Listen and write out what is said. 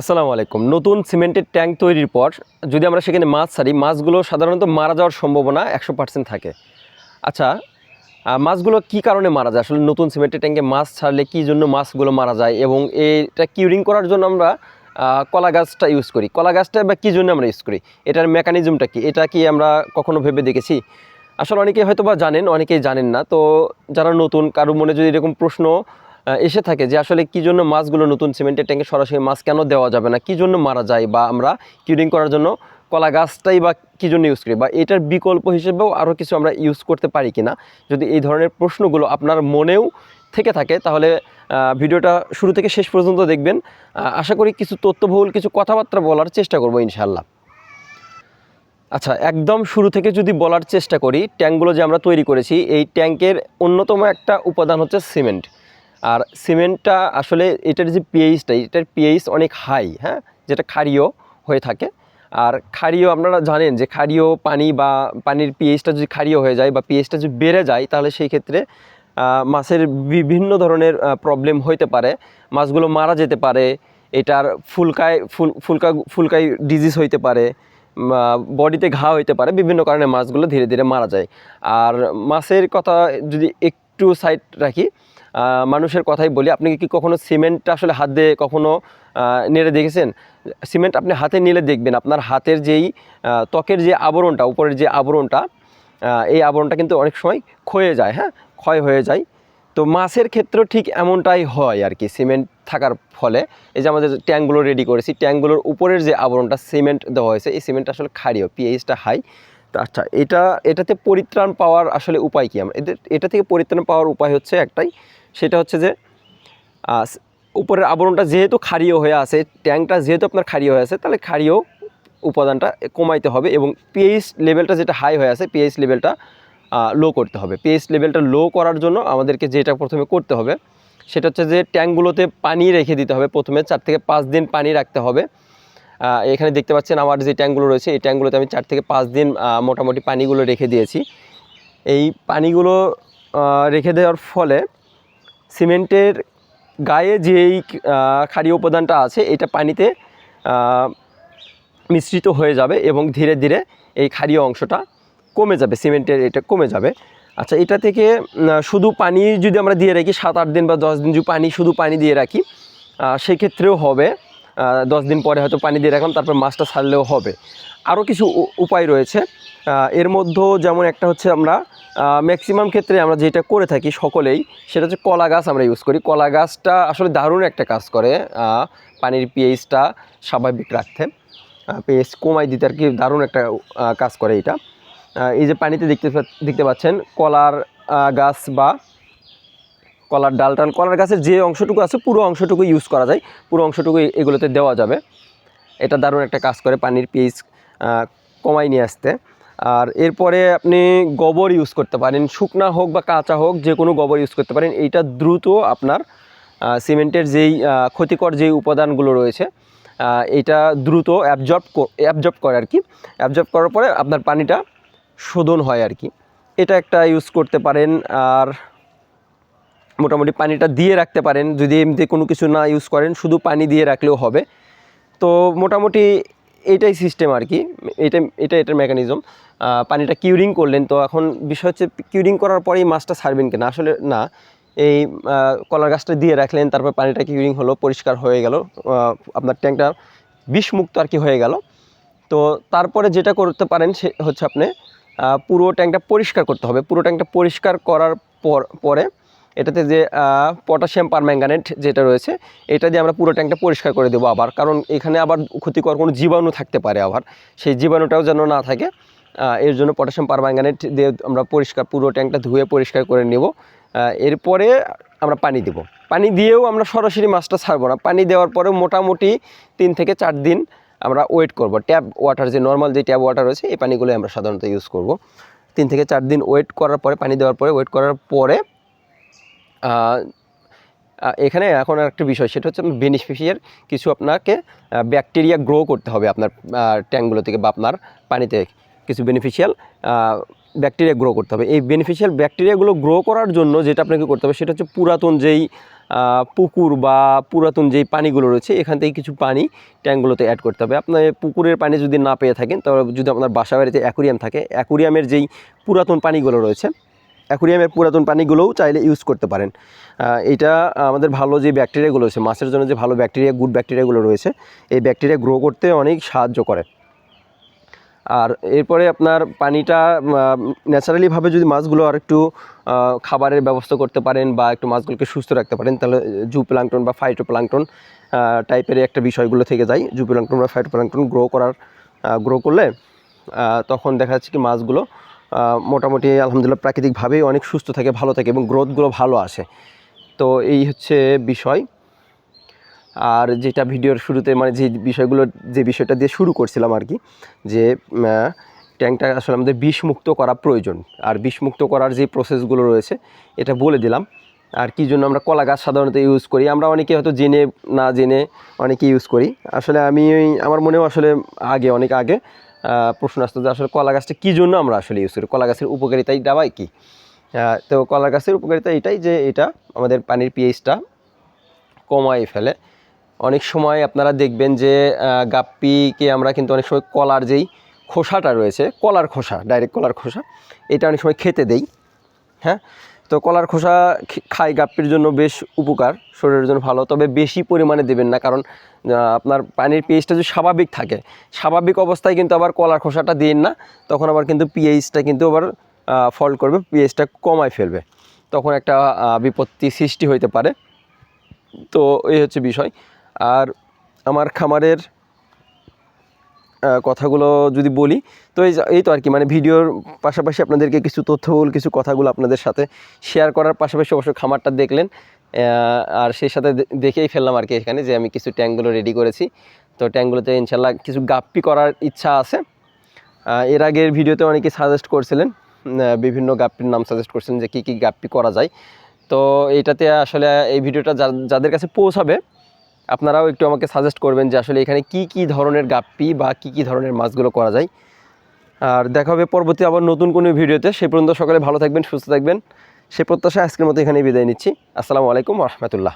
আসসালামু আলাইকুম। নতুন সিমেন্টের ট্যাঙ্ক তৈরির পর যদি আমরা সেখানে মাছ ছাড়ি, মাছগুলো সাধারণত মারা যাওয়ার সম্ভাবনা 100% থাকে। আচ্ছা, মাছগুলো কী কারণে মারা যায়? আসলে নতুন সিমেন্টের ট্যাঙ্কে মাছ ছাড়লে কী জন্য মাছগুলো মারা যায় এবং এটা কিউরিং করার জন্য আমরা কলা গাছটা ইউজ করি। কলা গাছটা বা কী জন্য আমরা ইউজ করি? এটার মেকানিজমটা কী? এটা কি আমরা কখনো ভেবে দেখেছি? আসলে অনেকেই হয়তো বা জানেন, অনেকেই জানেন না। তো যারা নতুন, কারো মনে যদি এরকম প্রশ্ন এসে থাকে যে আসলে কী জন্য মাছগুলো নতুন সিমেন্টের ট্যাঙ্কে সরাসরি মাছ কেন দেওয়া যাবে না, কী জন্য মারা যায়, বা আমরা কিউরিং করার জন্য কলা গাছটাই বা কী জন্য ইউজ করি, বা এটার বিকল্প হিসেবেও আরও কিছু আমরা ইউজ করতে পারি কিনা, যদি এই ধরনের প্রশ্নগুলো আপনার মনেও থেকে থাকে তাহলে ভিডিওটা শুরু থেকে শেষ পর্যন্ত দেখবেন। আশা করি কিছু তথ্যবহুল কিছু কথাবার্তা বলার চেষ্টা করব ইনশাআল্লাহ। আচ্ছা, একদম শুরু থেকে যদি বলার চেষ্টা করি, ট্যাঙ্কগুলো যে আমরা তৈরি করেছি, এই ট্যাঙ্কের অন্যতম একটা উপাদান হচ্ছে সিমেন্ট। আর সিমেন্টটা আসলে এটার যে পিএইচটা, এটার পিএইচ অনেক হাই, হ্যাঁ, যেটা ক্ষারীয় হয়ে থাকে। আর ক্ষারীয় আপনারা জানেন যে ক্ষারীয় পানি বা পানির পিএইচটা যদি ক্ষারীয় হয়ে যায় বা পিএইচটা যদি বেড়ে যায়, তাহলে সেই ক্ষেত্রে মাছের বিভিন্ন ধরনের প্রবলেম হইতে পারে, মাছগুলো মারা যেতে পারে। এটার ফুলকাই ডিজিজ হইতে পারে, বডিতে ঘা হইতে পারে, বিভিন্ন কারণে মাছগুলো ধীরে ধীরে মারা যায়। আর মাছের কথা যদি একটু সাইড রাখি, মানুষের কথাই বলি, আপনি কি কখনো সিমেন্টটা আসলে হাত দিয়ে কখনো নেড়ে দেখেছেন? সিমেন্ট আপনি হাতে নিলে দেখবেন আপনার হাতের যেই ত্বকের যে আবরণটা, উপরের যে আবরণটা, এই আবরণটা কিন্তু অনেক সময় ক্ষয়ে যায়, হ্যাঁ, ক্ষয় হয়ে যায়। তো মাছের ক্ষেত্রেও ঠিক এমনটাই হয় আর কি। সিমেন্ট থাকার ফলে এই যে আমাদের ট্যাঙ্কগুলো রেডি করেছি, ট্যাঙ্কগুলোর উপরের যে আবরণটা সিমেন্ট দেওয়া হয়েছে, এই সিমেন্ট আসলে ক্ষারীয়, পিএইচটা হাই। তো আচ্ছা, এটাতে পরিত্রাণ পাওয়ার আসলে উপায় কী? আমরা এটা থেকে পরিত্রাণ পাওয়ার উপায় হচ্ছে একটাই, সেটা হচ্ছে যে উপরের আবরণটা যেহেতু ক্ষারীয় হয়ে আছে, ট্যাঙ্কটা যেহেতু আপনার ক্ষারীয় হয়ে আছে, তাহলে ক্ষারীয় উপাদানটা কমাইতে হবে এবং পিএইচ লেভেলটা যেটা হাই হয়ে আছে, পিএইচ লেভেলটা লো করতে হবে। পিএইচ লেভেলটা লো করার জন্য আমাদেরকে যেটা প্রথমে করতে হবে সেটা হচ্ছে যে ট্যাঙ্কগুলোতে পানি রেখে দিতে হবে। প্রথমে 4 থেকে 5 দিন পানি রাখতে হবে। এখানে দেখতে পাচ্ছেন আমার যে ট্যাঙ্কগুলো রয়েছে, এই ট্যাঙ্কগুলোতে আমি 4 থেকে 5 দিন মোটামুটি পানিগুলো রেখে দিয়েছি। এই পানিগুলো রেখে দেওয়ার ফলে সিমেন্টের গায়ে যেই ক্ষারীয় উপাদানটা আছে, এটা পানিতে মিশ্রিত হয়ে যাবে এবং ধীরে ধীরে এই ক্ষারীয় অংশটা কমে যাবে, সিমেন্টের এটা কমে যাবে। আচ্ছা, এটা থেকে শুধু পানি যদি আমরা দিয়ে রাখি 7-8 দিন বা 10 দিন যদি শুধু পানি দিয়ে রাখি, সেই ক্ষেত্রেও হবে। 10 দিন পরে হয়তো পানি দিয়ে রাখলাম, তারপর মাছটা ছাড়লেও হবে। আরও কিছু উপায় রয়েছে। এর মধ্যেও যেমন একটা হচ্ছে, আমরা ম্যাক্সিমাম ক্ষেত্রে আমরা যেটা করে থাকি সকলেই, সেটা হচ্ছে কলা গাছ আমরা ইউজ করি। কলা গাছটা আসলে দারুণ একটা কাজ করে পানির পিএইচটা স্বাভাবিক রাখতে, পিএইচ কমাই দিতে আর কি, দারুণ একটা কাজ করে এটা। এই যে পানিতে দেখতে পাচ্ছেন কলার গাছ বা কলার ডালটান, কলার গাছের যে অংশটুকু আছে পুরো অংশটুকু ইউজ করা যায়, পুরো অংশটুকু এগুলোতে দেওয়া যাবে। এটা দারুণ একটা কাজ করে পানির পিএইচ কমাই নিয়ে আসতে। আর এরপরে আপনি গোবর ইউজ করতে পারেন, শুকনা হোক বা কাঁচা হোক, যে কোনো গোবর ইউজ করতে পারেন। এইটা দ্রুত আপনার সিমেন্টের যেই ক্ষতিকর যেই উপাদানগুলো রয়েছে, এটা দ্রুত অ্যাবজর্ব করে আর কি। অ্যাবজর্ব করার পরে আপনার পানিটা শোধন হয় আর কি। এটা একটা ইউজ করতে পারেন। আর মোটামুটি পানিটা দিয়ে রাখতে পারেন, যদি এমনি কোনো কিছু না ইউজ করেন, শুধু পানি দিয়ে রাখলেও হবে। তো মোটামুটি এইটাই সিস্টেম আর কি, এটার মেকানিজম। পানিটা কিউরিং করলেন, তো এখন বিষয় হচ্ছে কিউরিং করার পরেই মাছটা ছাড়বেন কিনা। আসলে না, এই কলার গাছটা দিয়ে রাখলেন, তারপর পানিটা কিউরিং হলো, পরিষ্কার হয়ে গেল, আপনার ট্যাঙ্কটা বিষমুক্ত আর কি হয়ে গেল। তো তারপরে যেটা করতে পারেন সে হচ্ছে আপনি পুরো ট্যাঙ্কটা পরিষ্কার করতে হবে। পুরো ট্যাঙ্কটা পরিষ্কার করার পরে এটাতে যে পটাশিয়াম পারম্যাঙ্গানেট যেটা রয়েছে, এটা দিয়ে আমরা পুরো ট্যাঙ্কটা পরিষ্কার করে দেবো আবার, কারণ এখানে আবার ক্ষতিকর কোনো জীবাণু থাকতে পারে, আবার সেই জীবাণুটাও যেন না থাকে। এর জন্য পটাশিয়াম পারম্যাঙ্গানেট দিয়ে আমরা পুরো ট্যাঙ্কটা ধুয়ে পরিষ্কার করে নেব। এরপরে আমরা পানি দেব। পানি দিয়েও আমরা সরাসরি মাছটা ছাড়বো না, পানি দেওয়ার পরেও মোটামুটি 3 থেকে 4 দিন আমরা ওয়েট করব। ট্যাপ ওয়াটার, যে নর্মাল যে ট্যাপ ওয়াটার রয়েছে, এই পানিগুলোই আমরা সাধারণত ইউজ করব। 3 থেকে 4 দিন ওয়েট করার পরে, পানি দেওয়ার পরে ওয়েট করার পরে এখানে এখন একটা বিষয়, সেটা হচ্ছে বেনিফিশিয়াল কিছু আপনাকে ব্যাকটেরিয়া গ্রো করতে হবে আপনার ট্যাঙ্কগুলো থেকে বা আপনার পানিতে কিছু বেনিফিশিয়াল ব্যাকটেরিয়া গ্রো করতে হবে। এই বেনিফিশিয়াল ব্যাকটেরিয়াগুলো গ্রো করার জন্য যেটা আপনাকে করতে হবে সেটা হচ্ছে পুরাতন যেই পুকুর বা পুরাতন যেই পানিগুলো রয়েছে এখান থেকে কিছু পানি ট্যাঙ্কগুলোতে অ্যাড করতে হবে। আপনার পুকুরের পানি যদি না পেয়ে থাকেন, তাহলে যদি আপনার বাসা বাড়িতে অ্যাকুরিয়াম থাকে, অ্যাকুরিয়ামের যেই পুরাতন পানিগুলো রয়েছে, অ্যাকুরিয়ামের পুরাতন পানিগুলোও চাইলে ইউজ করতে পারেন। এটা আমাদের ভালো যে ব্যাকটেরিয়াগুলো রয়েছে, মাছের জন্য যে ভালো ব্যাকটেরিয়া, গুড ব্যাকটেরিয়াগুলো রয়েছে, এই ব্যাকটেরিয়া গ্রো করতে অনেক সাহায্য করে। আর এরপরে আপনার পানিটা ন্যাচারালিভাবে যদি মাছগুলো আর একটু খাবারের ব্যবস্থা করতে পারেন বা একটু মাছগুলোকে সুস্থ রাখতে পারেন, তাহলে জুপ্লাঙ্কটন বা ফাইটোপ্লাঙ্কটন টাইপের একটা বিষয়গুলো থেকে যায়। জুপ্লাঙ্কটন বা ফাইটোপ্লাঙ্কটন গ্রো করলে তখন দেখা যাচ্ছে কি মাছগুলো মোটামুটি আলহামদুলিল্লাহ প্রাকৃতিকভাবেই অনেক সুস্থ থাকে, ভালো থাকে এবং গ্রোথগুলো ভালো আসে। তো এই হচ্ছে বিষয়। আর যেটা ভিডিওর শুরুতে মানে যে বিষয়টা দিয়ে শুরু করছিলাম আর কি, যে ট্যাঙ্কটা আসলে আমাদের বিষমুক্ত করা প্রয়োজন। আর বিষমুক্ত করার যে প্রসেসগুলো রয়েছে এটা বলে দিলাম। আর কী জন্য আমরা কলা গাছ সাধারণত ইউজ করি, আমরা অনেকে হয়তো জেনে না জেনে অনেকে ইউজ করি। আসলে আমার মনেও আসলে অনেক আগে প্রশ্ন আসতো যে আসলে কলা গাছটা কী জন্য আমরা আসলে ইউজ করি, কলা গাছের উপকারিতাই দাবাই কী। তো কলা গাছের উপকারিতা এটাই যে এটা আমাদের পানির পিএইচটা কমায় ফেলে। অনেক সময় আপনারা দেখবেন যে গাপ্পিকে আমরা কিন্তু অনেক সময় কলার যেই খোসাটা রয়েছে, কলার খোসা, ডাইরেক্ট কলার খোসা, এটা অনেক সময় খেতে দেই। হ্যাঁ, তো কলার খোসা খাই গাপ্পির জন্য বেশ উপকার, শরীরের জন্য ভালো, তবে বেশি পরিমাণে দেবেন না। কারণ আপনার পানির পিএইচটা যদি স্বাভাবিক থাকে, স্বাভাবিক অবস্থায় কিন্তু আবার কলার খোসাটা দিন না, তখন আবার কিন্তু পিএইচটা কিন্তু আবার ফল্ট করবে, পিএইচটা কমায় ফেলবে, তখন একটা বিপত্তি সৃষ্টি হইতে পারে। তো এই হচ্ছে বিষয়। আর আমার খামারের কথাগুলো যদি বলি, তো এই তো আর কি, মানে ভিডিওর পাশাপাশি আপনাদেরকে কিছু তথ্যবহুল কিছু কথাগুলো আপনাদের সাথে শেয়ার করার পাশাপাশি অবশ্যই খামারটা দেখলেন, আর সেই সাথে দেখেই ফেললাম আর কি এখানে যে আমি কিছু ট্যাঙ্কগুলো রেডি করেছি। তো ট্যাঙ্কগুলোতে ইনশাল্লাহ কিছু গাপ্পি করার ইচ্ছা আছে। এর আগের ভিডিওতে অনেকে সাজেস্ট করছিলেন, বিভিন্ন গাপ্পির নাম সাজেস্ট করছিলেন যে কী কী গাপ্পি করা যায়। তো এইটাতে আসলে এই ভিডিওটা যাদের কাছে পৌঁছাবে, আপনারাও একটু আমাকে সাজেস্ট করবেন যে আসলে এখানে কি কি ধরনের গাপ্পি বা কি কি ধরনের মাছগুলো করা যায়। আর দেখা হবে পরবর্তী আবার নতুন কোনো ভিডিওতে। সে পর্যন্ত সকলে ভালো থাকবেন, সুস্থ থাকবেন, সে প্রত্যাশা আজকের মতো এখানেই বিদায় নিচ্ছি। আসসালামু আলাইকুম ওয়া রাহমাতুল্লাহ।